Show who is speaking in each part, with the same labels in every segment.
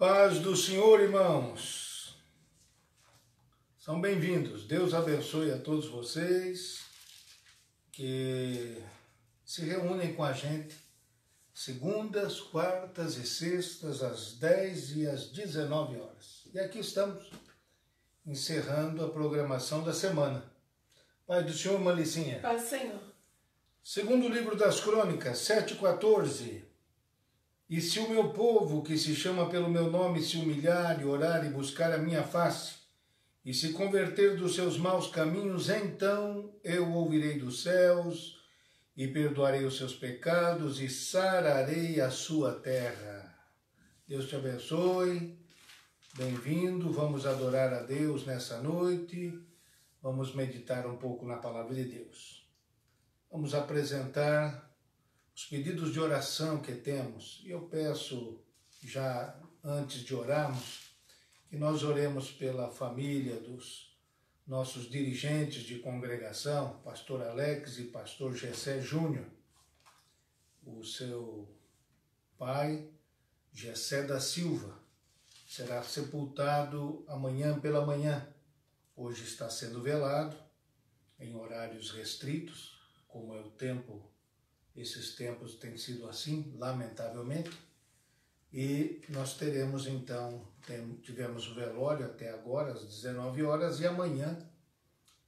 Speaker 1: Paz do Senhor, irmãos. São bem-vindos. Deus abençoe a todos vocês que se reúnem com a gente segundas, quartas e sextas, às 10 e às 19 horas. E aqui estamos, encerrando a programação da semana. Paz do Senhor, Malicinha.
Speaker 2: Paz do Senhor.
Speaker 1: Segundo livro das Crônicas, 7:14. E se o meu povo, que se chama pelo meu nome, se humilhar e orar e buscar a minha face, e se converter dos seus maus caminhos, então eu ouvirei dos céus e perdoarei os seus pecados e sararei a sua terra. Deus te abençoe. Bem-vindo. Vamos adorar a Deus nessa noite. Vamos meditar um pouco na palavra de Deus. Vamos apresentar os pedidos de oração que temos. E eu peço, já antes de orarmos, que nós oremos pela família dos nossos dirigentes de congregação, pastor Alex e pastor Gessé Júnior. O seu pai, Gessé da Silva, será sepultado amanhã pela manhã. Hoje está sendo velado em horários restritos, como é o tempo. Esses tempos têm sido assim, lamentavelmente, e nós teremos então, tivemos o velório até agora, às 19 horas, e amanhã,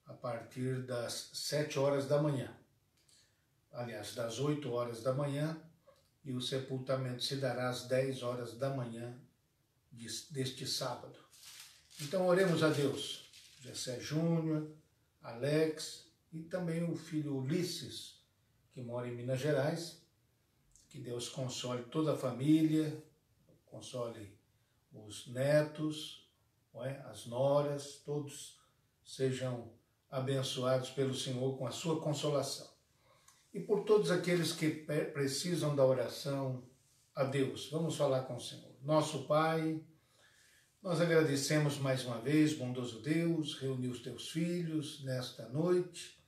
Speaker 1: a partir das 7 horas da manhã, aliás, das 8 horas da manhã, e o sepultamento se dará às 10 horas da manhã deste sábado. Então oremos a Deus, Gessé Júnior, Alex e também o filho Ulisses, que mora em Minas Gerais. Que Deus console toda a família, console os netos, as noras, todos sejam abençoados pelo Senhor com a sua consolação. E por todos aqueles que precisam da oração a Deus, vamos falar com o Senhor. Nosso Pai, nós agradecemos mais uma vez, bondoso Deus, reunir os teus filhos nesta noite,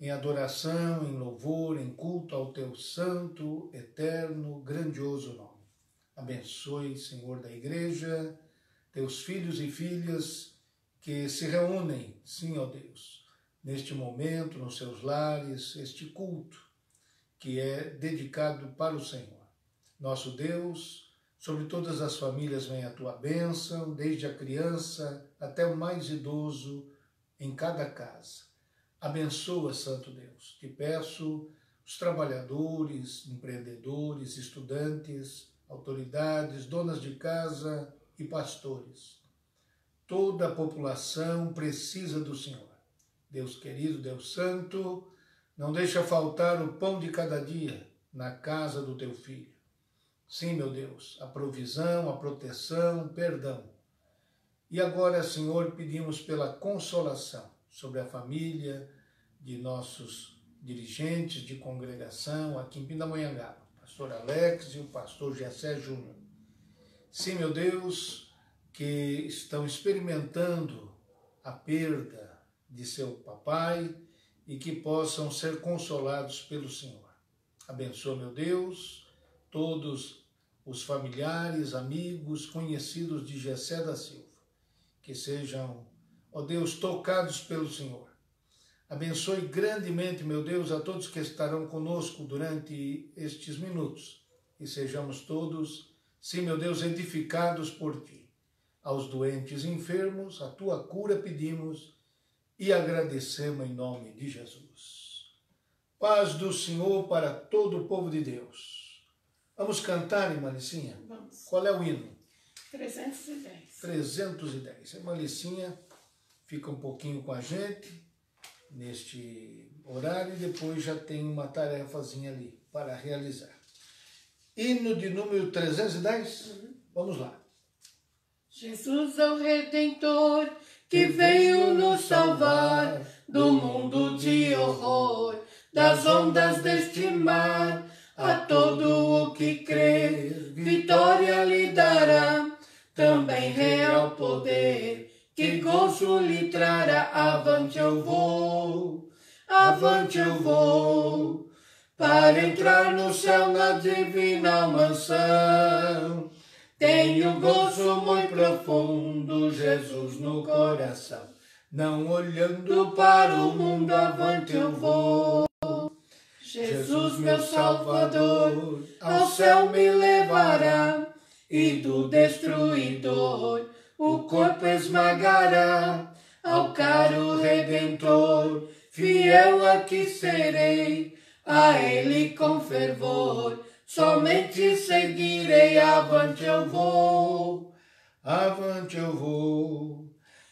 Speaker 1: em adoração, em louvor, em culto ao teu santo, eterno, grandioso nome. Abençoe, Senhor da igreja, teus filhos e filhas que se reúnem, sim, ó Deus, neste momento, nos seus lares, este culto que é dedicado para o Senhor. Nosso Deus, sobre todas as famílias vem a tua bênção, desde a criança até o mais idoso, em cada casa. Abençoa, Santo Deus. Te peço os trabalhadores, empreendedores, estudantes, autoridades, donas de casa e pastores. Toda a população precisa do Senhor. Deus querido, Deus santo, não deixa faltar o pão de cada dia na casa do teu filho. Sim, meu Deus, a provisão, a proteção, o perdão. E agora, Senhor, pedimos pela consolação sobre a família de nossos dirigentes de congregação aqui em Pindamonhangaba, o pastor Alex e o pastor Gessé Júnior. Sim, meu Deus, que estão experimentando a perda de seu papai e que possam ser consolados pelo Senhor. Abençoa, meu Deus, todos os familiares, amigos, conhecidos de Gessé da Silva, que sejam, ó Deus, tocados pelo Senhor. Abençoe grandemente, meu Deus, a todos que estarão conosco durante estes minutos e sejamos todos, sim, meu Deus, edificados por Ti. Aos doentes e enfermos, a Tua cura pedimos e agradecemos em nome de Jesus. Paz do Senhor para todo o povo de Deus. Vamos cantar, irmã Licinha?
Speaker 2: Vamos.
Speaker 1: Qual é o hino?
Speaker 2: 310.
Speaker 1: 310. A irmã Licinha fica um pouquinho com a gente neste horário e depois já tem uma tarefazinha ali para realizar. Hino de número 310? Vamos lá.
Speaker 2: Jesus é o Redentor que veio nos salvar do mundo de horror, das ondas deste mar. A todo o que crer, vitória lhe dará, também real poder, que gozo lhe trará. Avante eu vou, para entrar no céu na divina mansão. Tenho gozo muito profundo, Jesus no coração. Não olhando para o mundo, avante eu vou. Jesus, meu Salvador, ao céu me levará, e do destruidor o corpo esmagará. Ao caro Redentor, fiel aqui serei, a Ele com fervor, somente seguirei. Avante eu vou,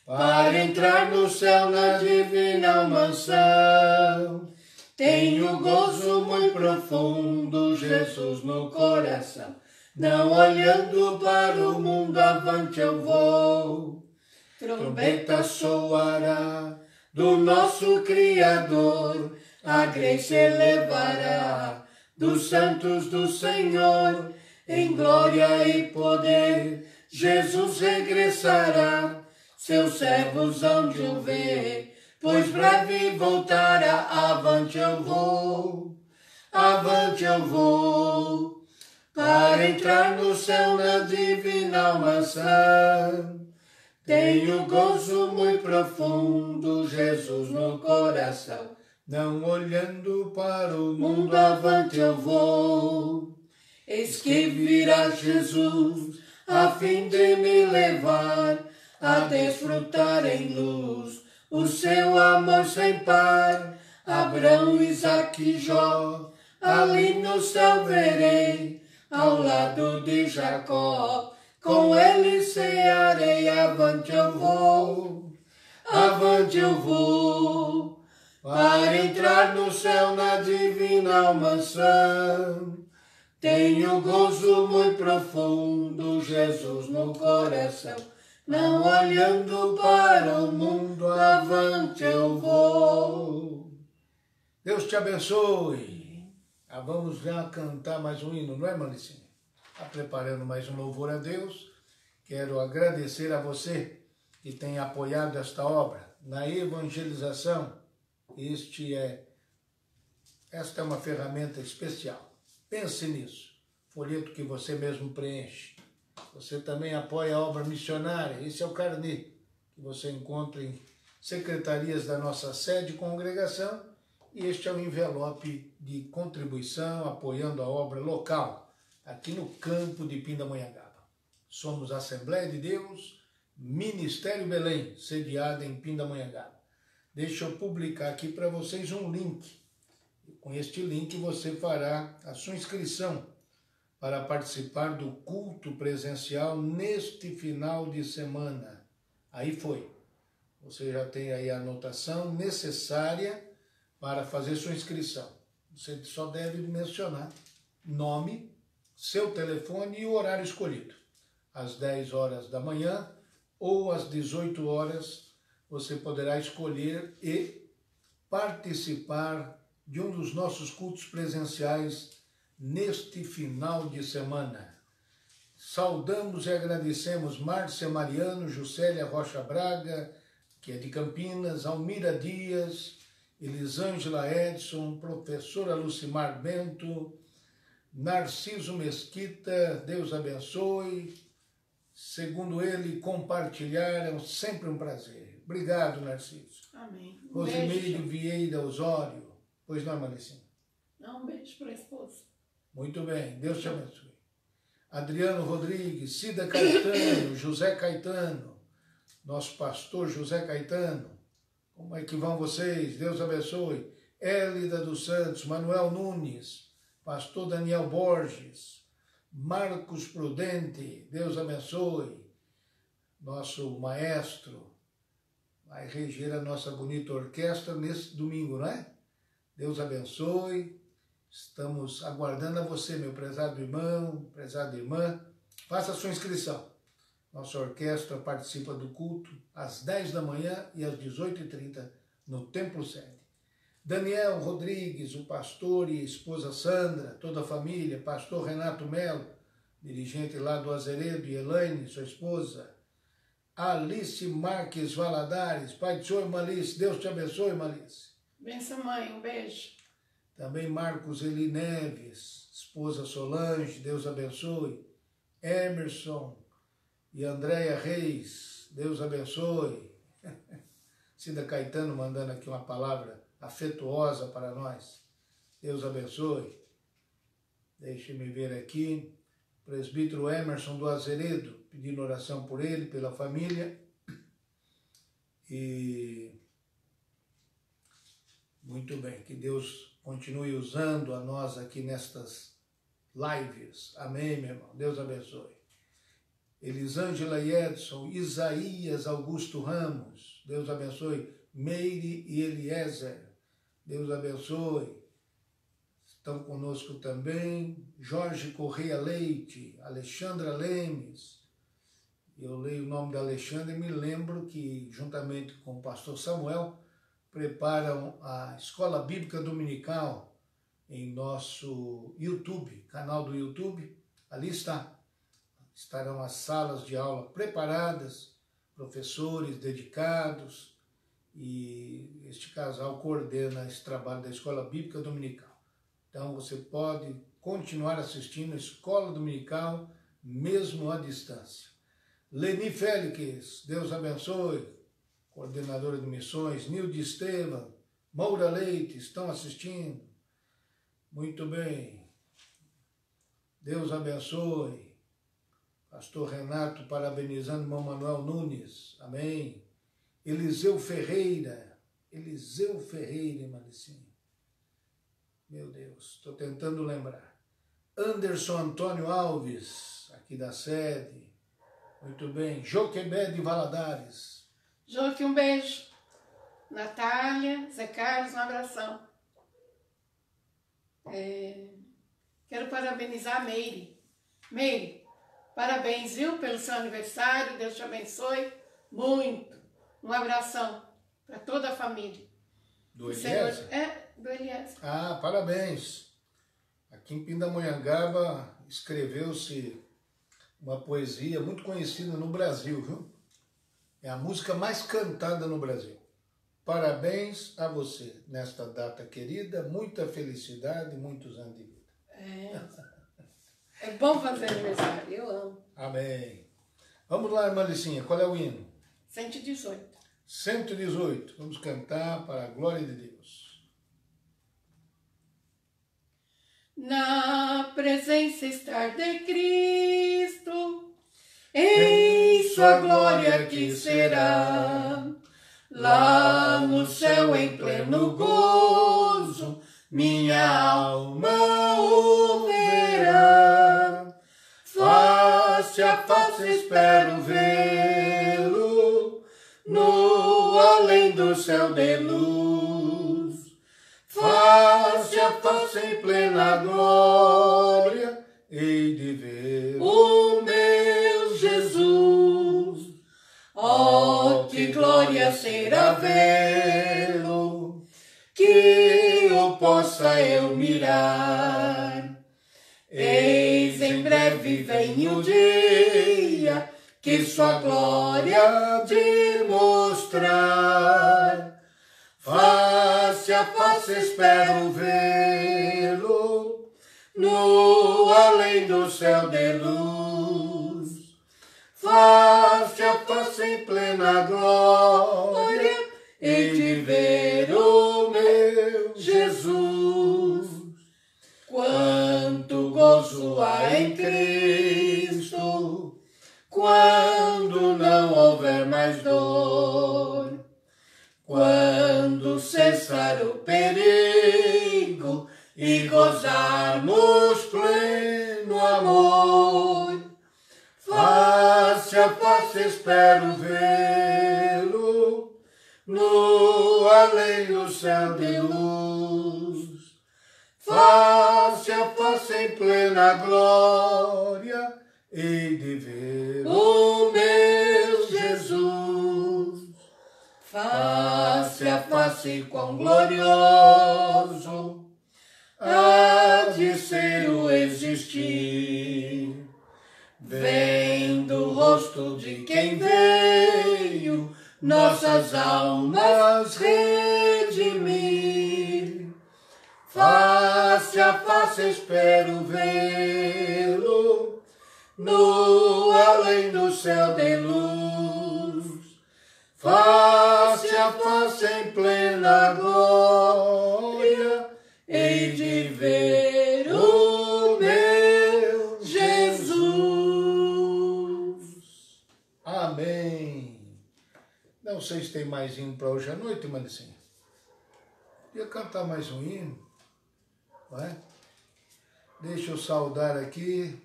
Speaker 2: para entrar no céu na divina mansão. Tenho gozo muito profundo, Jesus no coração. Não olhando para o mundo, avante eu vou. Trombeta soará do nosso Criador, a graça elevará dos santos do Senhor. Em glória e poder, Jesus regressará. Seus servos hão de o ver, pois breve voltará. Avante eu vou, para entrar no céu na divina mansão. Tenho gozo muito profundo, Jesus no coração. Não olhando para o mundo, avante eu vou. Eis que virá Jesus, a fim de me levar a desfrutar em luz o seu amor sem par. Abraão, Isaque e Jó, ali no céu verei, ao lado de Jacó, com ele cearei. Avante eu vou, para entrar no céu na divina mansão. Tenho gozo muito profundo, Jesus no coração. Não olhando para o mundo, avante eu vou.
Speaker 1: Deus te abençoe. Vamos já cantar mais um hino, não é, Manicinha? Está preparando mais um louvor a Deus. Quero agradecer a você que tem apoiado esta obra na evangelização. Esta é uma ferramenta especial. Pense nisso. Folheto que você mesmo preenche. Você também apoia a obra missionária. Esse é o carnê que você encontra em secretarias da nossa sede e congregação. E este é o envelope de contribuição apoiando a obra local, aqui no campo de Pindamonhangaba. Somos a Assembleia de Deus, Ministério Belém, sediada em Pindamonhangaba. Deixa eu publicar aqui para vocês um link. Com este link você fará a sua inscrição para participar do culto presencial neste final de semana. Aí foi. Você já tem aí a anotação necessária para fazer sua inscrição. Você só deve mencionar nome, seu telefone e o horário escolhido. Às 10 horas da manhã ou às 18 horas você poderá escolher e participar de um dos nossos cultos presenciais neste final de semana. Saudamos e agradecemos Márcia Mariano, Juscelia Rocha Braga, que é de Campinas, Almira Dias, Elisângela Edson, professora Lucimar Bento, Narciso Mesquita, Deus abençoe. Segundo ele, compartilhar é sempre um prazer. Obrigado, Narciso.
Speaker 2: Amém.
Speaker 1: Rosimeire Vieira Osório. Pois não, Manicinha?
Speaker 2: Um beijo para a esposa.
Speaker 1: Muito bem, Deus te abençoe. Adriano Rodrigues, Cida Caetano, José Caetano, nosso pastor José Caetano. Como é que vão vocês? Deus abençoe. Élida dos Santos, Manuel Nunes, pastor Daniel Borges, Marcos Prudente, Deus abençoe. Nosso maestro vai reger a nossa bonita orquestra nesse domingo, não é? Deus abençoe. Estamos aguardando a você, meu prezado irmão, prezada irmã. Faça a sua inscrição. Nossa orquestra participa do culto às 10 da manhã e às 18h30 no Templo Sede. Daniel Rodrigues, o pastor e a esposa Sandra, toda a família, pastor Renato Melo, dirigente lá do Azeredo, e Elaine, sua esposa. Alice Marques Valadares, pai do senhor, Malice, Deus te abençoe, Malice.
Speaker 2: Benção, mãe, um beijo.
Speaker 1: Também Marcos Eli Neves, esposa Solange, Deus abençoe. Emerson e Andréia Reis, Deus abençoe. Cida Caetano mandando aqui uma palavra afetuosa para nós. Deus abençoe. Deixe-me ver aqui. Presbítero Emerson do Azeredo, pedindo oração por ele, pela família. E muito bem, que Deus continue usando a nós aqui nestas lives. Amém, meu irmão. Deus abençoe. Elisângela e Edson, Isaías Augusto Ramos, Deus abençoe. Meire e Eliezer, Deus abençoe. Estão conosco também Jorge Correia Leite, Alexandra Lemes. Eu leio o nome da Alexandra e me lembro que, juntamente com o pastor Samuel, preparam a Escola Bíblica Dominical em nosso YouTube, canal do YouTube. Ali estarão as salas de aula preparadas, professores dedicados, e este casal coordena esse trabalho da Escola Bíblica Dominical. Então você pode continuar assistindo a Escola Dominical, mesmo à distância. Leni Félix, Deus abençoe, coordenadora de missões. Nilde Estevam, Moura Leite, estão assistindo. Muito bem. Deus abençoe. Pastor Renato parabenizando irmão Manuel Nunes. Amém. Eliseu Ferreira, Malicinho. Meu Deus, estou tentando lembrar. Anderson Antônio Alves, aqui da sede. Muito bem. Joquebé de Valadares.
Speaker 2: Joque, um beijo. Natália, Zé Carlos, um abração. Quero parabenizar a Meire. Meire, parabéns, viu, pelo seu aniversário. Deus te abençoe muito. Um abração para toda a família.
Speaker 1: Do Eliezer?
Speaker 2: Do Eliezer.
Speaker 1: Ah, parabéns. Aqui em Pindamonhangaba escreveu-se uma poesia muito conhecida no Brasil, viu? É a música mais cantada no Brasil. Parabéns a você nesta data querida, muita felicidade e muitos anos de vida.
Speaker 2: É bom fazer aniversário, eu amo.
Speaker 1: Amém. Vamos lá, irmã Licinha, qual é o hino?
Speaker 2: 118.
Speaker 1: 118. Vamos cantar para a glória de Deus.
Speaker 2: Na presença estar de Cristo, em sua glória que será, lá no céu em pleno gozo, minha alma o verá. Face a face espero vê-lo, no além do céu de luz. Face a face em plena glória, hei de ver o meu Jesus. Oh, que glória será vê-lo, que o possa eu mirar. Eis em breve vem o dia que sua glória de mostrar. Face a face espero vê-lo, no além do céu de luz. Face a face em plena glória, hei de ver o meu Jesus. Quanto gozo há em Cristo, quando não houver mais dor. Quando cessar o perigo e gozarmos pleno amor. Face a face espero vê-lo, no além do céu de luz. Face a face em plena glória, hei de ver o meu Jesus. Face a face quão glorioso há de ser o existir. Vendo o rosto de quem veio nossas almas redimir. Face a face espero vê-lo, no além do céu de luz, face a face em plena glória, hei de ver o meu Jesus.
Speaker 1: Amém. Não sei se tem mais hino para hoje à noite, Manicinha. Ia cantar mais um hino, não é? Deixa eu saudar aqui.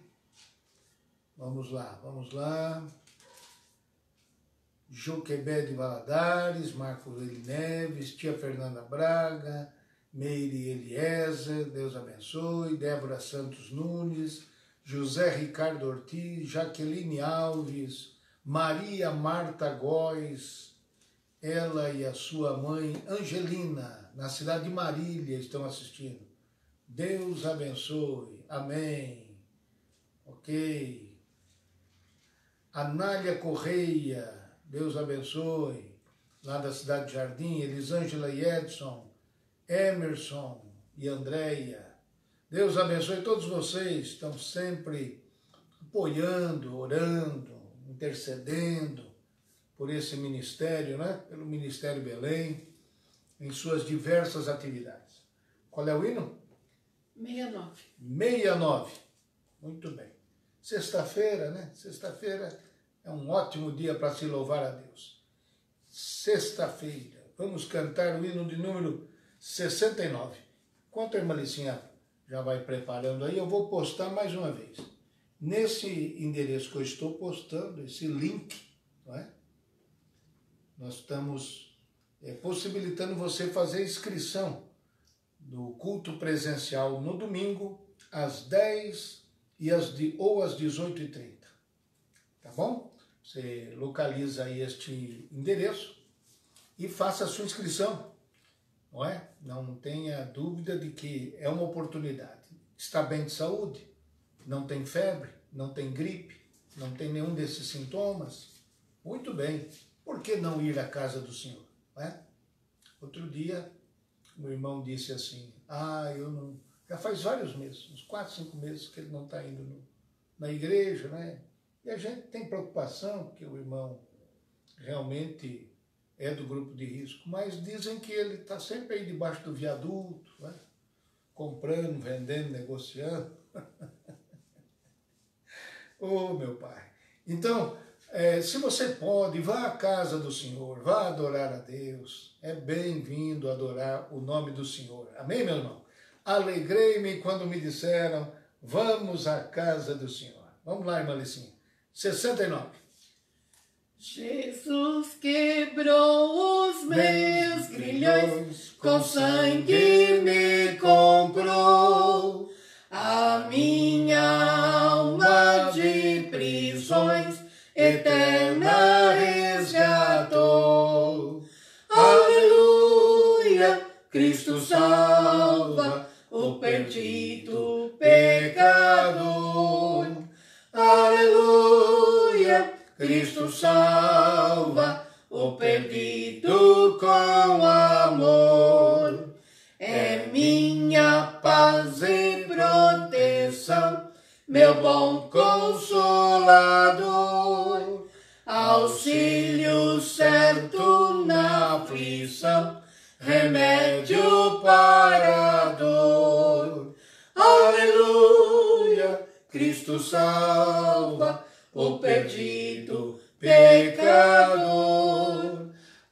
Speaker 1: Vamos lá, vamos lá. Joquebé de Valadares, Marco Eli Neves, tia Fernanda Braga, Meire Eliezer, Deus abençoe, Débora Santos Nunes, José Ricardo Ortiz, Jaqueline Alves, Maria Marta Góes, ela e a sua mãe Angelina, na cidade de Marília, estão assistindo. Deus abençoe. Amém. Ok. Anália Correia, Deus abençoe. Lá da cidade de Jardim, Elisângela e Edson, Emerson e Andréia. Deus abençoe todos vocês, estão sempre apoiando, orando, intercedendo por esse ministério, né? Pelo Ministério Belém, em suas diversas atividades. Qual é o hino?
Speaker 2: 69.
Speaker 1: 69. Muito bem. Sexta-feira, né? Sexta-feira é um ótimo dia para se louvar a Deus. Sexta-feira. Vamos cantar o hino de número 69. Enquanto a irmã Licinha já vai preparando aí, eu vou postar mais uma vez. Nesse endereço que eu estou postando, esse link, não é? Nós estamos possibilitando você fazer inscrição do culto presencial no domingo, às 10 ou às 18h30. Tá bom? Você localiza aí este endereço e faça a sua inscrição. Não é? Não tenha dúvida de que é uma oportunidade. Está bem de saúde? Não tem febre? Não tem gripe? Não tem nenhum desses sintomas? Muito bem. Por que não ir à casa do Senhor? Não é? Outro dia, meu irmão disse assim, eu não... Já faz vários meses, uns 4, 5 meses que ele não está indo na igreja, né? E a gente tem preocupação, porque o irmão realmente é do grupo de risco, mas dizem que ele está sempre aí debaixo do viaduto, né? Comprando, vendendo, negociando. Meu Pai. Então, se você pode, vá à casa do Senhor, vá adorar a Deus. É bem-vindo adorar o nome do Senhor. Amém, meu irmão? Alegrei-me quando me disseram, vamos à casa do Senhor. Vamos lá, irmã Licinha. 69.
Speaker 2: Jesus quebrou os meus grilhões, com sangue me comprou, a minha alma de prisões eterna resgatou. Aleluia, Cristo salva o perdido pecador. Aleluia, Cristo salva o perdido com amor. É minha paz e proteção, meu bom consolador. Auxílio certo na aflição, remédio para a dor. Aleluia, Cristo salva o perdido pecador.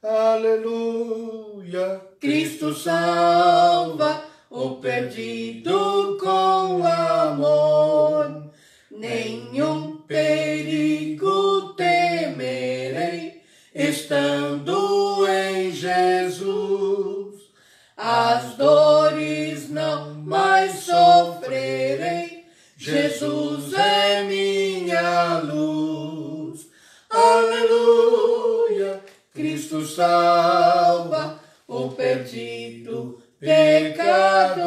Speaker 2: Aleluia, Cristo salva o perdido com amor. Nenhum perigo temerei, estando em Jesus. As dores não mais sofrerei, Jesus é minha luz. Aleluia, Cristo salva o perdido pecador.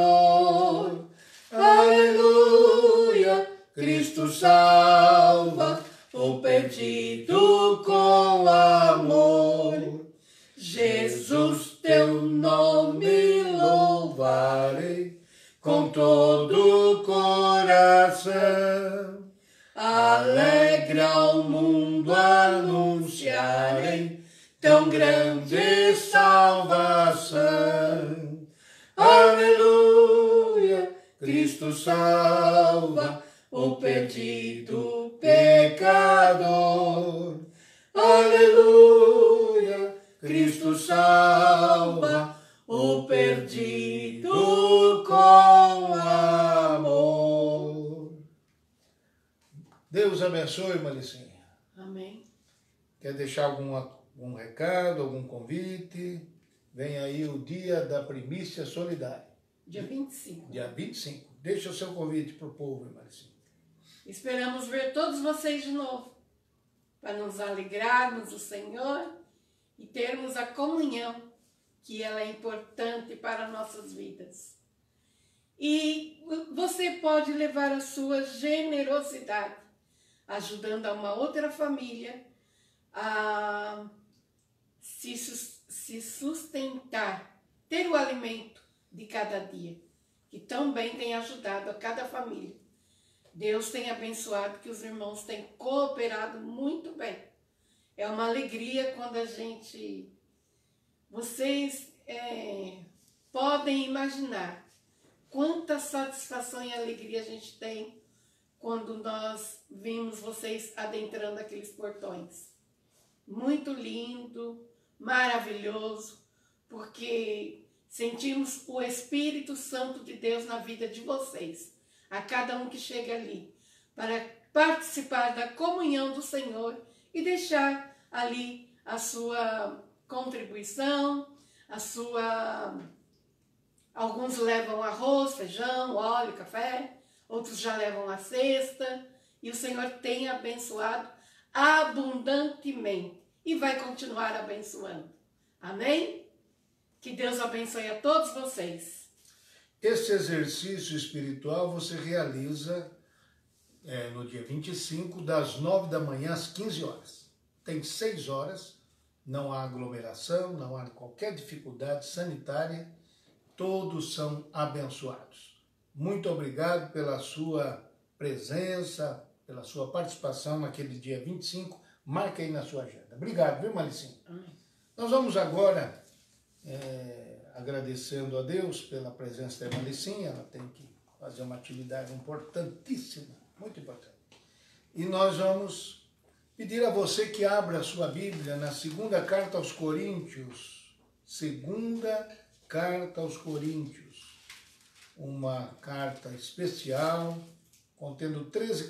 Speaker 2: Aleluia, Cristo salva o perdido com amor. Jesus, teu nome louvarei com todo o coração. Aleluia, anunciarem tão grande salvação. Aleluia, Cristo salva o perdido pecador. Aleluia, Cristo salva o perdido com amor.
Speaker 1: Deus abençoe, Maricinha.
Speaker 2: Amém.
Speaker 1: Quer deixar algum recado, algum convite? Vem aí o dia da primícia solidária.
Speaker 2: Dia 25.
Speaker 1: Dia 25. Deixa o seu convite para o povo, Maricinha.
Speaker 2: Esperamos ver todos vocês de novo, para nos alegrarmos do Senhor e termos a comunhão, que ela é importante para nossas vidas. E você pode levar a sua generosidade, ajudando a uma outra família a se sustentar, ter o alimento de cada dia, que também tem ajudado a cada família. Deus tem abençoado, que os irmãos têm cooperado muito bem. É uma alegria quando a gente... Vocês podem imaginar quanta satisfação e alegria a gente tem quando nós vimos vocês adentrando aqueles portões. Muito lindo, maravilhoso, porque sentimos o Espírito Santo de Deus na vida de vocês, a cada um que chega ali, para participar da comunhão do Senhor e deixar ali a sua contribuição, alguns levam arroz, feijão, óleo, café, outros já levam a cesta, e o Senhor tem abençoado abundantemente e vai continuar abençoando. Amém? Que Deus abençoe a todos vocês.
Speaker 1: Esse exercício espiritual você realiza no dia 25, das 9 da manhã às 15 horas. Tem 6 horas, não há aglomeração, não há qualquer dificuldade sanitária, todos são abençoados. Muito obrigado pela sua presença, pela sua participação naquele dia 25, marque aí na sua agenda. Obrigado, viu, Maricinha? Nós vamos agora, agradecendo a Deus pela presença da Maricinha, ela tem que fazer uma atividade importantíssima, muito importante. E nós vamos pedir a você que abra a sua Bíblia na segunda carta aos Coríntios, segunda carta aos Coríntios, uma carta especial, contendo 13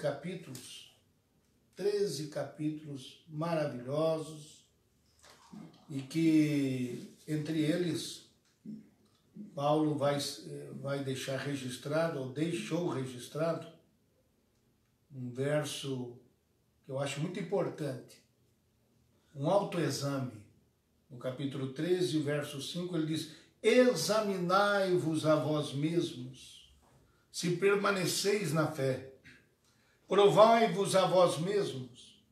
Speaker 1: capítulos maravilhosos, e que, entre eles, Paulo vai deixar registrado, ou deixou registrado, um verso que eu acho muito importante, um autoexame. No capítulo 13, verso 5, ele diz: examinai-vos a vós mesmos, se permaneceis na fé. Provai-vos a vós mesmos,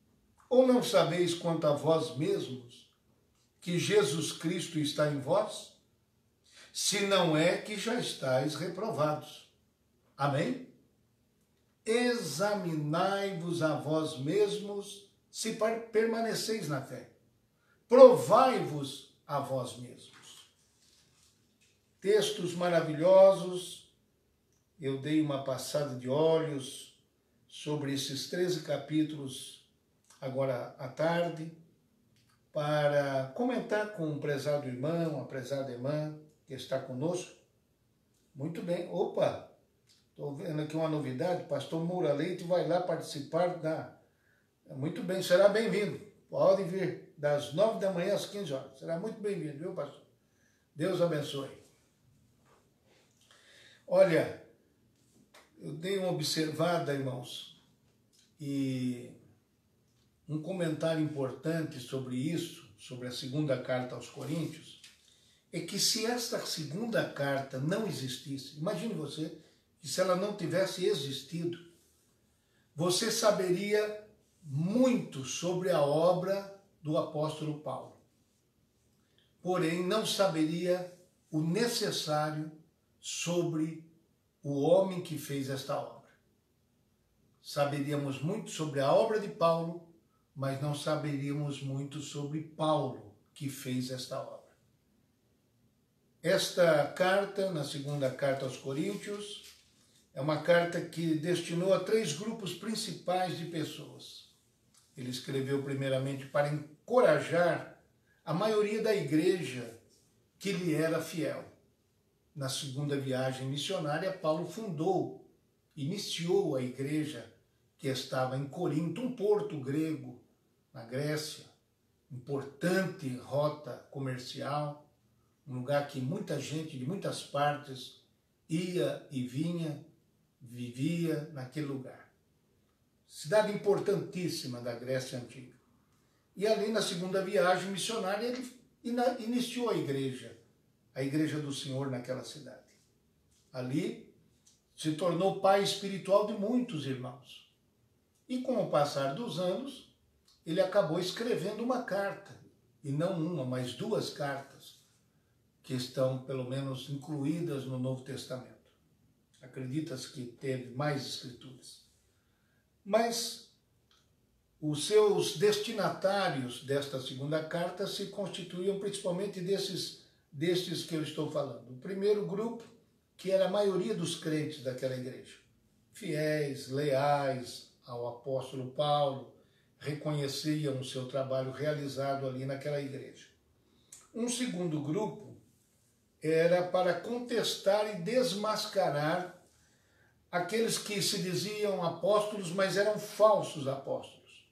Speaker 1: ou não sabeis quanto a vós mesmos, que Jesus Cristo está em vós? Se não é que já estáis reprovados. Amém? Examinai-vos a vós mesmos, se permaneceis na fé. Provai-vos a vós mesmos. Textos maravilhosos. Eu dei uma passada de olhos sobre esses 13 capítulos agora à tarde, para comentar com um prezado irmão, uma prezada irmã que está conosco. Muito bem. Opa! Estou vendo aqui uma novidade, pastor Moura Leite vai lá participar da... Muito bem, será bem-vindo. Pode vir, das 9 da manhã às 15 horas. Será muito bem-vindo, viu, pastor? Deus abençoe. Olha, eu dei uma observada, irmãos, e um comentário importante sobre isso, sobre a segunda carta aos Coríntios, é que se esta segunda carta não existisse, imagine você, que se ela não tivesse existido, você saberia muito sobre a obra do apóstolo Paulo. Porém, não saberia o necessário sobre o homem que fez esta obra. Saberíamos muito sobre a obra de Paulo, mas não saberíamos muito sobre Paulo, que fez esta obra. Esta carta, na segunda carta aos Coríntios, é uma carta que destinou a 3 grupos principais de pessoas. Ele escreveu primeiramente para encorajar a maioria da igreja que lhe era fiel. Na segunda viagem missionária, Paulo iniciou a igreja que estava em Corinto, um porto grego, na Grécia, importante rota comercial, um lugar que muita gente de muitas partes ia e vinha, vivia naquele lugar. Cidade importantíssima da Grécia Antiga. E ali na segunda viagem missionária ele iniciou a igreja do Senhor naquela cidade. Ali se tornou pai espiritual de muitos irmãos. E com o passar dos anos, ele acabou escrevendo uma carta, e não uma, mas 2 cartas, que estão pelo menos incluídas no Novo Testamento. Acredita-se que teve mais escrituras. Mas os seus destinatários desta segunda carta se constituíam principalmente destes que eu estou falando. O primeiro grupo, que era a maioria dos crentes daquela igreja, fiéis, leais ao apóstolo Paulo, reconheciam o seu trabalho realizado ali naquela igreja. Um segundo grupo era para contestar e desmascarar aqueles que se diziam apóstolos, mas eram falsos apóstolos,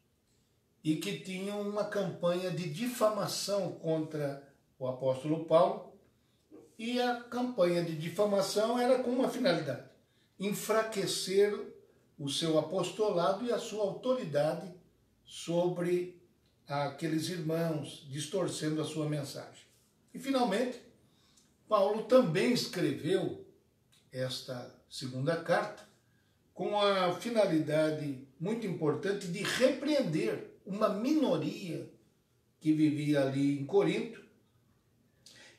Speaker 1: e que tinham uma campanha de difamação contra o apóstolo Paulo, e a campanha de difamação era com uma finalidade: enfraquecer o seu apostolado e a sua autoridade sobre aqueles irmãos, distorcendo a sua mensagem. E, finalmente, Paulo também escreveu esta segunda carta com a finalidade muito importante de repreender uma minoria que vivia ali em Corinto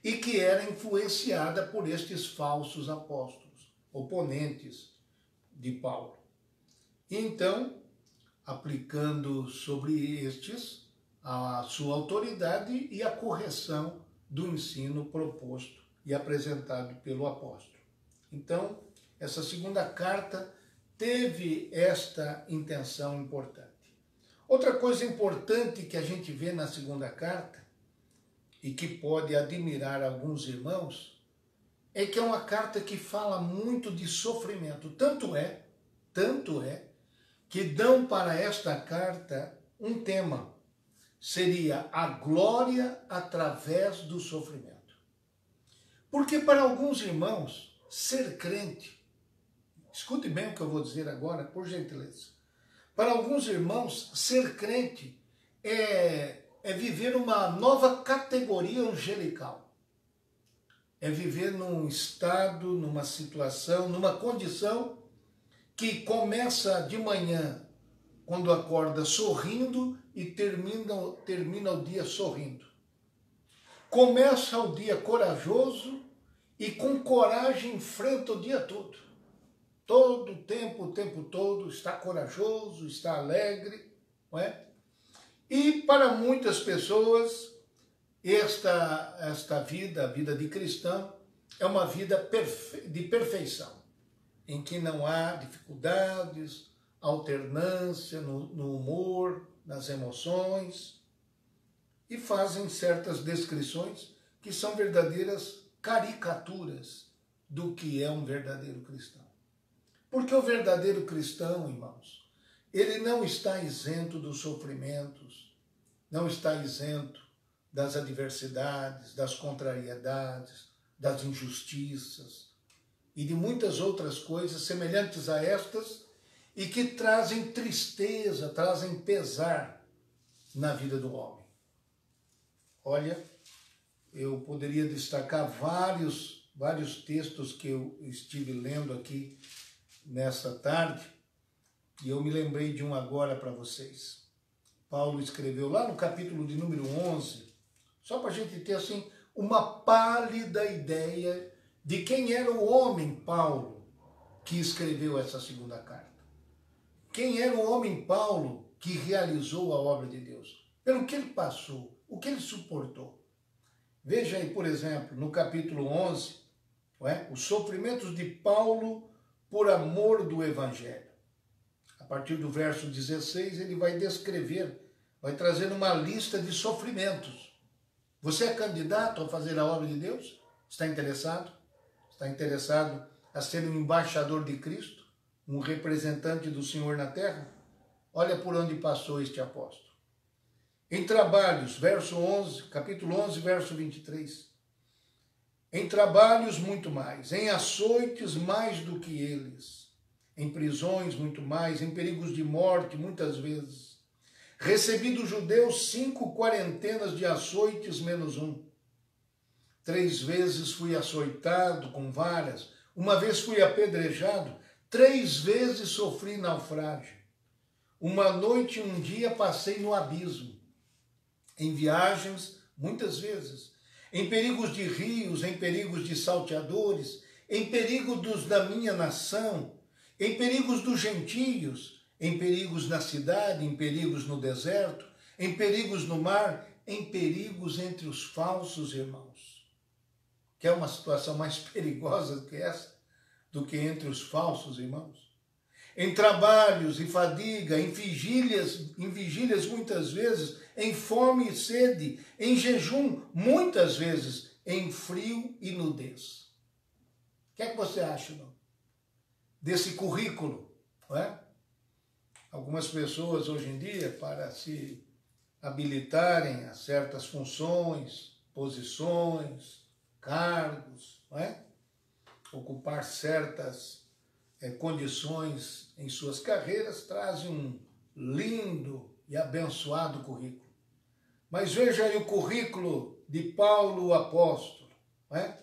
Speaker 1: e que era influenciada por estes falsos apóstolos, oponentes de Paulo. E então, aplicando sobre estes a sua autoridade e a correção do ensino proposto e apresentado pelo apóstolo. Então, essa segunda carta teve esta intenção importante. Outra coisa importante que a gente vê na segunda carta, e que pode admirar alguns irmãos, é que é uma carta que fala muito de sofrimento. Tanto é, que dão para esta carta um tema. Seria a glória através do sofrimento. Porque para alguns irmãos, ser crente, escute bem o que eu vou dizer agora, por gentileza. Para alguns irmãos, ser crente é viver uma nova categoria angelical. É viver num estado, numa situação, numa condição que começa de manhã, quando acorda sorrindo e termina o dia sorrindo. Começa o dia corajoso e com coragem enfrenta o dia todo. Todo o tempo todo, está corajoso, está alegre, não é? E para muitas pessoas, esta vida, a vida de cristão, é uma vida de perfeição, em que não há dificuldades, alternância no humor, nas emoções, e fazem certas descrições que são verdadeiras caricaturas do que é um verdadeiro cristão. Porque o verdadeiro cristão, irmãos, ele não está isento dos sofrimentos, não está isento das adversidades, das contrariedades, das injustiças e de muitas outras coisas semelhantes a estas e que trazem tristeza, trazem pesar na vida do homem. Olha, eu poderia destacar vários textos que eu estive lendo aqui nessa tarde, e eu me lembrei de um agora para vocês. Paulo escreveu lá no capítulo de número 11, só para a gente ter assim uma pálida ideia de quem era o homem Paulo que escreveu essa segunda carta. Quem era o homem Paulo que realizou a obra de Deus, pelo que ele passou, o que ele suportou. Veja aí, por exemplo, no capítulo 11, os sofrimentos de Paulo por amor do Evangelho. A partir do verso 16, ele vai descrever, vai trazer uma lista de sofrimentos. Você é candidato a fazer a obra de Deus? Está interessado? Está interessado a ser um embaixador de Cristo? Um representante do Senhor na terra? Olha por onde passou este apóstolo. Em trabalhos, verso 11, capítulo 11, verso 23. Em trabalhos muito mais, em açoites mais do que eles, em prisões muito mais, em perigos de morte muitas vezes. Recebi dos judeus 5 quarentenas de açoites menos um. 3 vezes fui açoitado com varas, uma vez fui apedrejado, 3 vezes sofri naufrágio. Uma noite e um dia passei no abismo. Em viagens, muitas vezes. Em perigos de rios, em perigos de salteadores, em perigo dos da minha nação, em perigos dos gentios, em perigos na cidade, em perigos no deserto, em perigos no mar, em perigos entre os falsos irmãos. Quer uma situação mais perigosa do que essa? Do que entre os falsos irmãos? Em trabalhos e fadiga, em vigílias muitas vezes, em fome e sede, em jejum muitas vezes, em frio e nudez. O que é que você acha, não? Desse currículo, não é? Algumas pessoas hoje em dia, para se habilitarem a certas funções, posições, cargos, não é? Ocupar certas condições em suas carreiras, trazem um lindo e abençoado currículo. Mas veja aí o currículo de Paulo, o apóstolo, não é?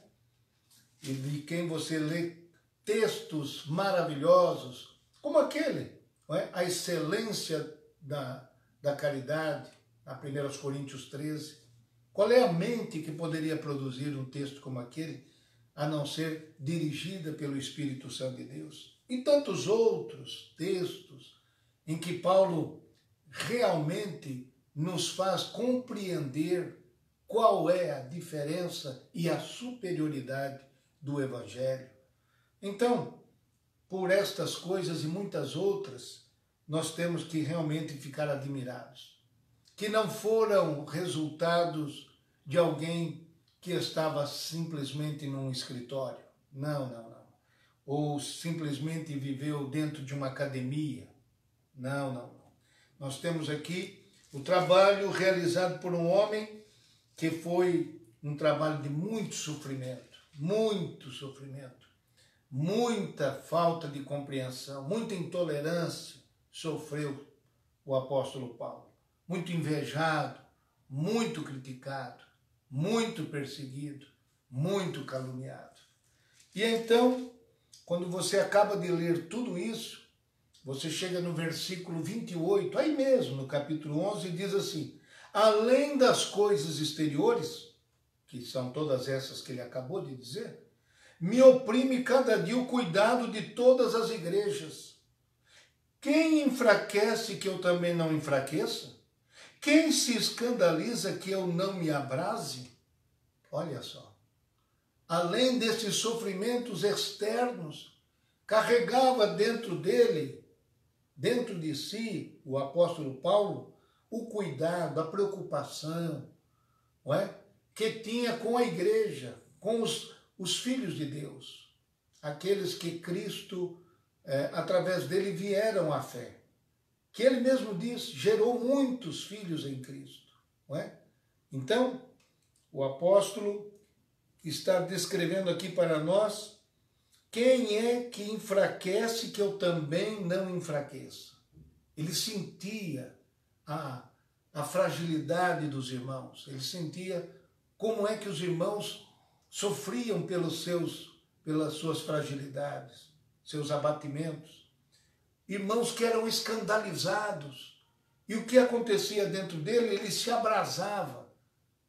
Speaker 1: E de quem você lê textos maravilhosos, como aquele, não é? A excelência da caridade, na 1 Coríntios 13. Qual é a mente que poderia produzir um texto como aquele, a não ser dirigida pelo Espírito Santo de Deus? E tantos outros textos em que Paulo realmente nos faz compreender qual é a diferença e a superioridade do Evangelho. Então, por estas coisas e muitas outras, nós temos que realmente ficar admirados, que não foram resultados de alguém que estava simplesmente num escritório. Não. Ou simplesmente viveu dentro de uma academia. Não. Nós temos aqui o trabalho realizado por um homem que foi um trabalho de muito sofrimento, muita falta de compreensão, muita intolerância sofreu o apóstolo Paulo. Muito invejado, muito criticado, muito perseguido, muito caluniado. E então, quando você acaba de ler tudo isso, você chega no versículo 28, aí mesmo, no capítulo 11, e diz assim: além das coisas exteriores, que são todas essas que ele acabou de dizer, me oprime cada dia o cuidado de todas as igrejas. Quem enfraquece que eu também não enfraqueça? Quem se escandaliza que eu não me abrase? Olha só. Além desses sofrimentos externos, carregava dentro dele, dentro de si, o apóstolo Paulo, o cuidado, a preocupação, não é? Que tinha com a igreja, com os filhos de Deus, aqueles que Cristo, através dele, vieram à fé. Que ele mesmo disse, gerou muitos filhos em Cristo, não é? Então, o apóstolo está descrevendo aqui para nós: quem é que enfraquece que eu também não enfraqueça? Ele sentia a fragilidade dos irmãos, ele sentia como é que os irmãos sofriam pelas suas fragilidades, seus abatimentos. Irmãos que eram escandalizados. E o que acontecia dentro dele? Ele se abrasava,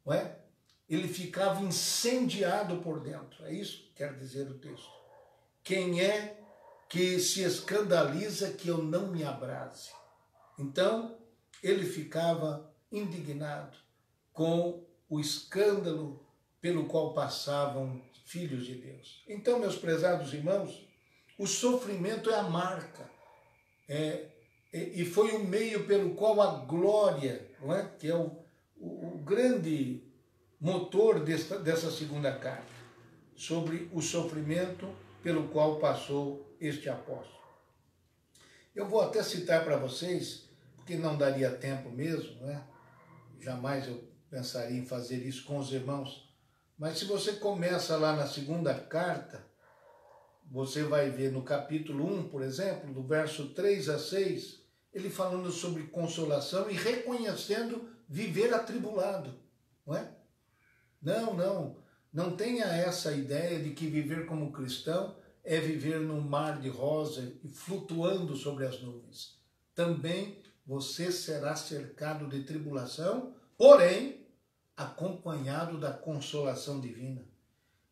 Speaker 1: não é? Ele ficava incendiado por dentro. É isso que quer dizer o texto. Quem é que se escandaliza que eu não me abrase? Então, ele ficava indignado com o escândalo pelo qual passavam filhos de Deus. Então, meus prezados irmãos, o sofrimento é a marca, e foi o meio pelo qual a glória, não é? Que é o grande motor dessa segunda carta, sobre o sofrimento pelo qual passou este apóstolo. Eu vou até citar para vocês, porque não daria tempo mesmo, não é? Jamais eu pensaria em fazer isso com os irmãos, mas se você começa lá na segunda carta, você vai ver no capítulo 1, por exemplo, do verso 3 a 6, ele falando sobre consolação e reconhecendo viver atribulado, não é? Não tenha essa ideia de que viver como cristão é viver num mar de rosa e flutuando sobre as nuvens. Também você será cercado de tribulação, porém acompanhado da consolação divina.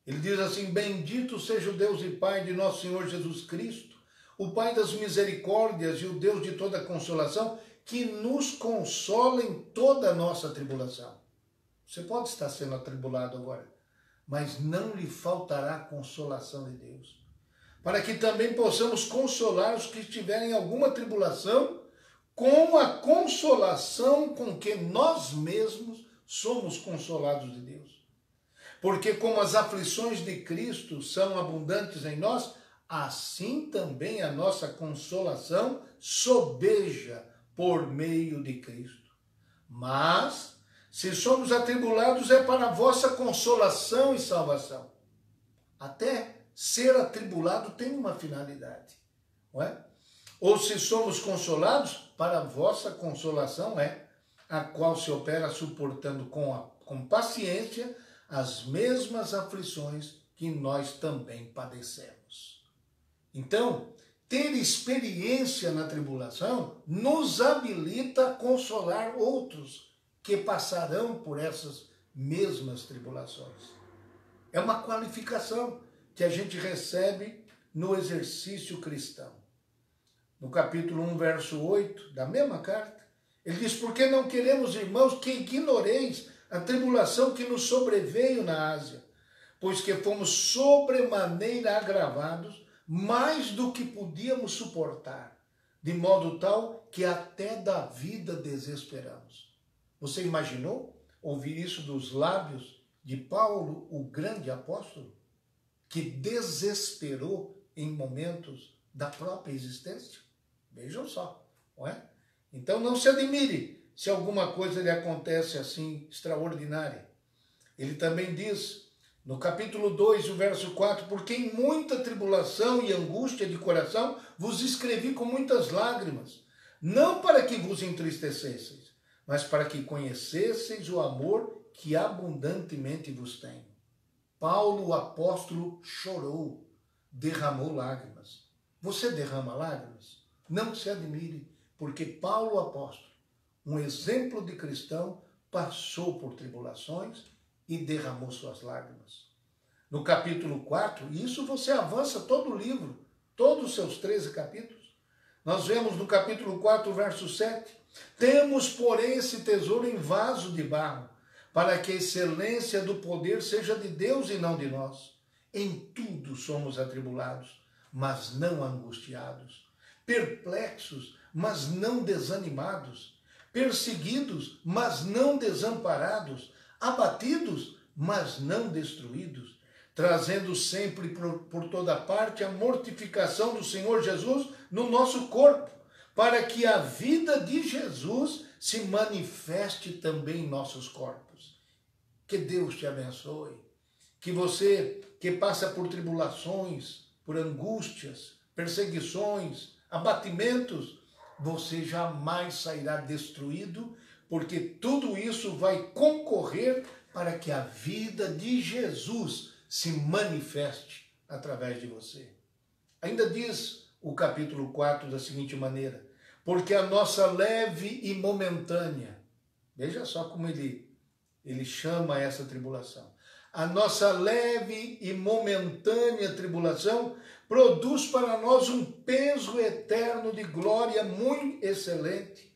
Speaker 1: Ele diz assim: bendito seja o Deus e Pai de nosso Senhor Jesus Cristo, o Pai das misericórdias e o Deus de toda consolação, que nos consola em toda a nossa tribulação. Você pode estar sendo atribulado agora, mas não lhe faltará a consolação de Deus, para que também possamos consolar os que estiverem em alguma tribulação, com a consolação com que nós mesmos somos consolados de Deus. Porque como as aflições de Cristo são abundantes em nós, assim também a nossa consolação sobeja por meio de Cristo. Mas, se somos atribulados, é para a vossa consolação e salvação. Até ser atribulado tem uma finalidade, não é? Ou se somos consolados, para a vossa consolação é, a qual se opera suportando com paciência as mesmas aflições que nós também padecemos. Então, ter experiência na tribulação nos habilita a consolar outros que passarão por essas mesmas tribulações. É uma qualificação que a gente recebe no exercício cristão. No capítulo 1, verso 8, da mesma carta, ele diz: porque não queremos, irmãos, que ignoreis a tribulação que nos sobreveio na Ásia, pois que fomos sobremaneira agravados, mais do que podíamos suportar, de modo tal que até da vida desesperamos. Você imaginou ouvir isso dos lábios de Paulo, o grande apóstolo, que desesperou em momentos da própria existência? Vejam só, não é? Então não se admire se alguma coisa lhe acontece assim extraordinária. Ele também diz, no capítulo 2, o verso 4, porque em muita tribulação e angústia de coração vos escrevi com muitas lágrimas, não para que vos entristecesseis, mas para que conhecesseis o amor que abundantemente vos tenho. Paulo, o apóstolo, chorou, derramou lágrimas. Você derrama lágrimas? Não se admire, porque Paulo, o apóstolo, um exemplo de cristão, passou por tribulações e derramou suas lágrimas. No capítulo 4, isso você avança todo o livro, todos os seus 13 capítulos. Nós vemos no capítulo 4, verso 7, temos, porém, esse tesouro em vaso de barro, para que a excelência do poder seja de Deus e não de nós. Em tudo somos atribulados, mas não angustiados, perplexos, mas não desanimados, perseguidos, mas não desamparados, abatidos, mas não destruídos, trazendo sempre por toda parte a mortificação do Senhor Jesus no nosso corpo, para que a vida de Jesus se manifeste também em nossos corpos. Que Deus te abençoe. Que você que passa por tribulações, por angústias, perseguições, abatimentos, você jamais sairá destruído, porque tudo isso vai concorrer para que a vida de Jesus se manifeste através de você. Ainda diz o capítulo 4 da seguinte maneira: porque a nossa leve e momentânea, veja só como ele chama essa tribulação, a nossa leve e momentânea tribulação produz para nós um peso eterno de glória muito excelente,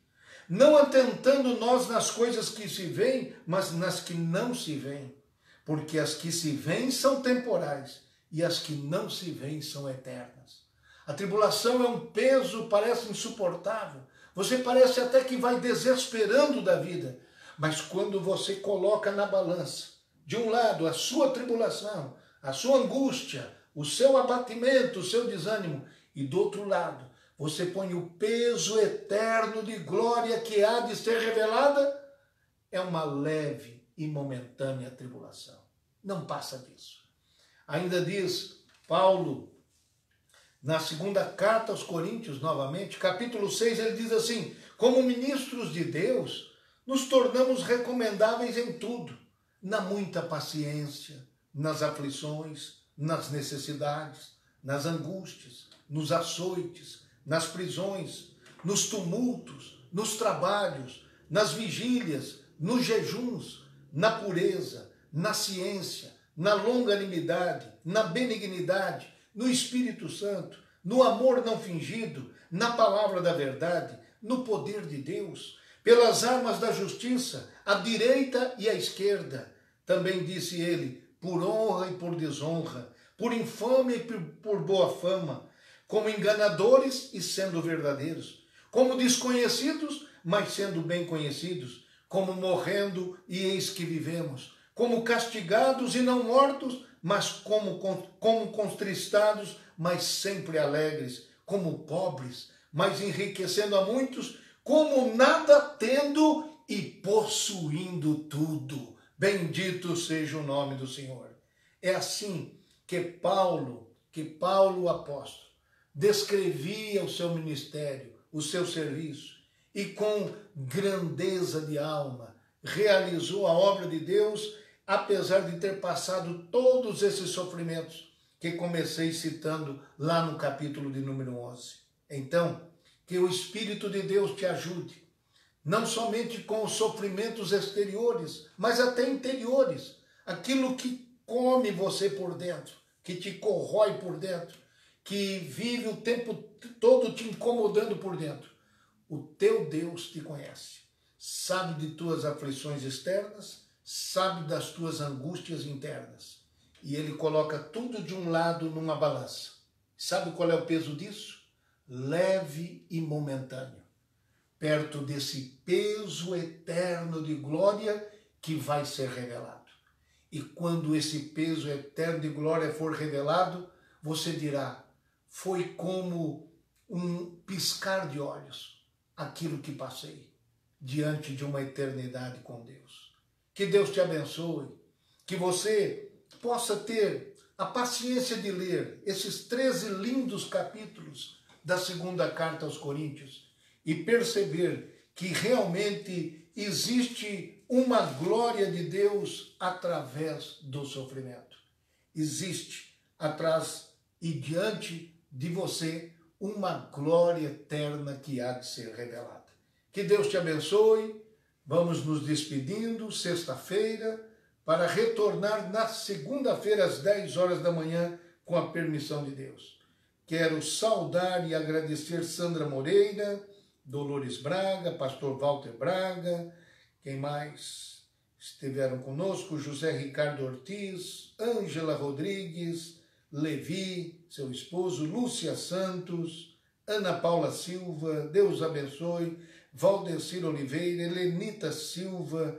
Speaker 1: não atentando nós nas coisas que se veem, mas nas que não se veem. Porque as que se veem são temporais e as que não se veem são eternas. A tribulação é um peso, parece insuportável. Você parece até que vai desesperando da vida. Mas quando você coloca na balança, de um lado a sua tribulação, a sua angústia, o seu abatimento, o seu desânimo, e do outro lado você põe o peso eterno de glória que há de ser revelada, é uma leve e momentânea tribulação. Não passa disso. Ainda diz Paulo, na segunda carta aos Coríntios, novamente, capítulo 6, ele diz assim: como ministros de Deus, nos tornamos recomendáveis em tudo, na muita paciência, nas aflições, nas necessidades, nas angústias, nos açoites, nas prisões, nos tumultos, nos trabalhos, nas vigílias, nos jejuns, na pureza, na ciência, na longanimidade, na benignidade, no Espírito Santo, no amor não fingido, na palavra da verdade, no poder de Deus, pelas armas da justiça, à direita e à esquerda. Também disse ele, por honra e por desonra, por infâmia e por boa fama, como enganadores e sendo verdadeiros, como desconhecidos, mas sendo bem conhecidos, como morrendo e eis que vivemos, como castigados e não mortos, mas como contristados, mas sempre alegres, como pobres, mas enriquecendo a muitos, como nada tendo e possuindo tudo. Bendito seja o nome do Senhor. É assim que Paulo, o apóstolo, descrevia o seu ministério, o seu serviço, e com grandeza de alma realizou a obra de Deus, apesar de ter passado todos esses sofrimentos que comecei citando lá no capítulo de número 11. Então, que o Espírito de Deus te ajude, não somente com os sofrimentos exteriores, mas até interiores, aquilo que come você por dentro, que te corrói por dentro, que vive o tempo todo te incomodando por dentro. O teu Deus te conhece, sabe de tuas aflições externas, sabe das tuas angústias internas. E ele coloca tudo de um lado numa balança. Sabe qual é o peso disso? Leve e momentâneo. Perto desse peso eterno de glória que vai ser revelado. E quando esse peso eterno de glória for revelado, você dirá, foi como um piscar de olhos, aquilo que passei, diante de uma eternidade com Deus. Que Deus te abençoe, que você possa ter a paciência de ler esses 13 lindos capítulos da segunda carta aos Coríntios e perceber que realmente existe uma glória de Deus através do sofrimento. Existe atrás e diante de você uma glória eterna que há de ser revelada. Que Deus te abençoe. Vamos nos despedindo, sexta-feira, para retornar na segunda-feira às 10 horas da manhã, com a permissão de Deus. Quero saudar e agradecer Sandra Moreira, Dolores Braga, Pastor Walter Braga, quem mais estiveram conosco, José Ricardo Ortiz, Ângela Rodrigues, Levi, seu esposo, Lúcia Santos, Ana Paula Silva, Deus abençoe, Valdecir Oliveira, Helenita Silva,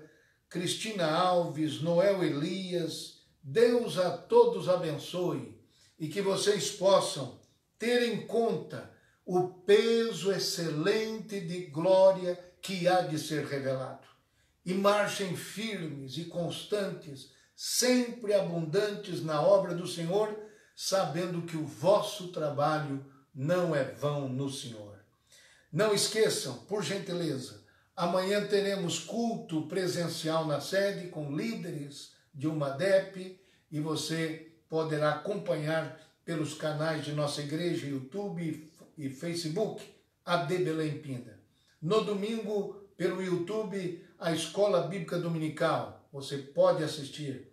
Speaker 1: Cristina Alves, Noel Elias, Deus a todos abençoe e que vocês possam ter em conta o peso excelente de glória que há de ser revelado. E marchem firmes e constantes, sempre abundantes na obra do Senhor, sabendo que o vosso trabalho não é vão no Senhor. Não esqueçam, por gentileza, amanhã teremos culto presencial na sede com líderes de uma DEP e você poderá acompanhar pelos canais de nossa igreja, YouTube e Facebook, AD Belém Pinda. No domingo, pelo YouTube, a Escola Bíblica Dominical, você pode assistir.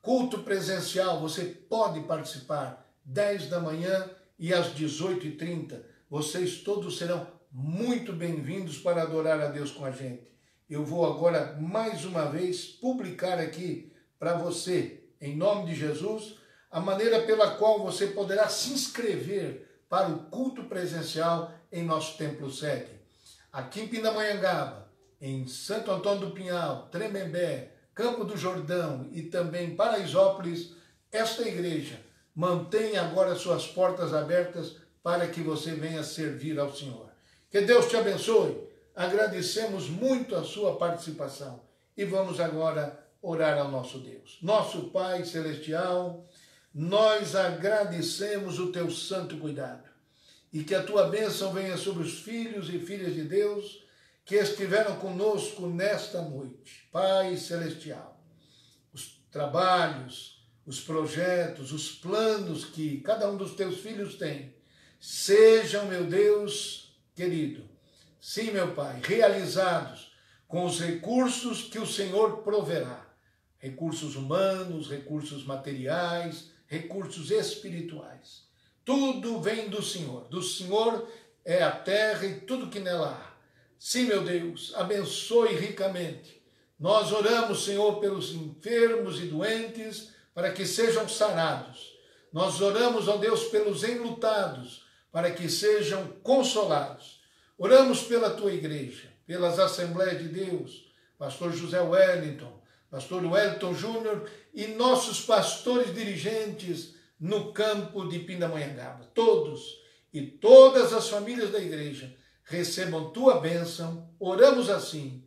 Speaker 1: Culto presencial, você pode participar, 10 da manhã e às 18h30. Vocês todos serão muito bem-vindos para adorar a Deus com a gente. Eu vou agora, mais uma vez, publicar aqui para você, em nome de Jesus, a maneira pela qual você poderá se inscrever para o culto presencial em nosso templo sede. Aqui em Pindamonhangaba, em Santo Antônio do Pinhal, Tremembé, Campo do Jordão e também Paraisópolis, esta igreja mantém agora suas portas abertas para que você venha servir ao Senhor. Que Deus te abençoe. Agradecemos muito a sua participação e vamos agora orar ao nosso Deus. Nosso Pai Celestial, nós agradecemos o teu santo cuidado e que a tua bênção venha sobre os filhos e filhas de Deus que estiveram conosco nesta noite. Pai Celestial, os trabalhos, os projetos, os planos que cada um dos teus filhos tem, sejam, meu Deus querido, sim, meu Pai, realizados com os recursos que o Senhor proverá. Recursos humanos, recursos materiais, recursos espirituais. Tudo vem do Senhor. Do Senhor é a terra e tudo que nela há. Sim, meu Deus, abençoe ricamente. Nós oramos, Senhor, pelos enfermos e doentes, para que sejam sarados. Nós oramos, ó Deus, pelos enlutados, para que sejam consolados. Oramos pela tua igreja, pelas Assembleias de Deus, pastor José Wellington, pastor Wellington Júnior e nossos pastores dirigentes no campo de Pindamonhangaba. Todos e todas as famílias da igreja recebam tua bênção. Oramos assim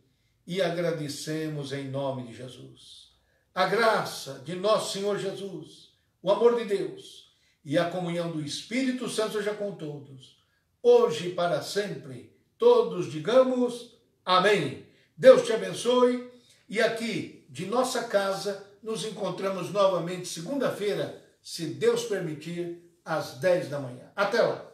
Speaker 1: e agradecemos em nome de Jesus. A graça de nosso Senhor Jesus, o amor de Deus e a comunhão do Espírito Santo seja com todos, hoje e para sempre. Todos digamos amém. Deus te abençoe e aqui de nossa casa nos encontramos novamente segunda-feira, se Deus permitir, às 10 da manhã. Até lá!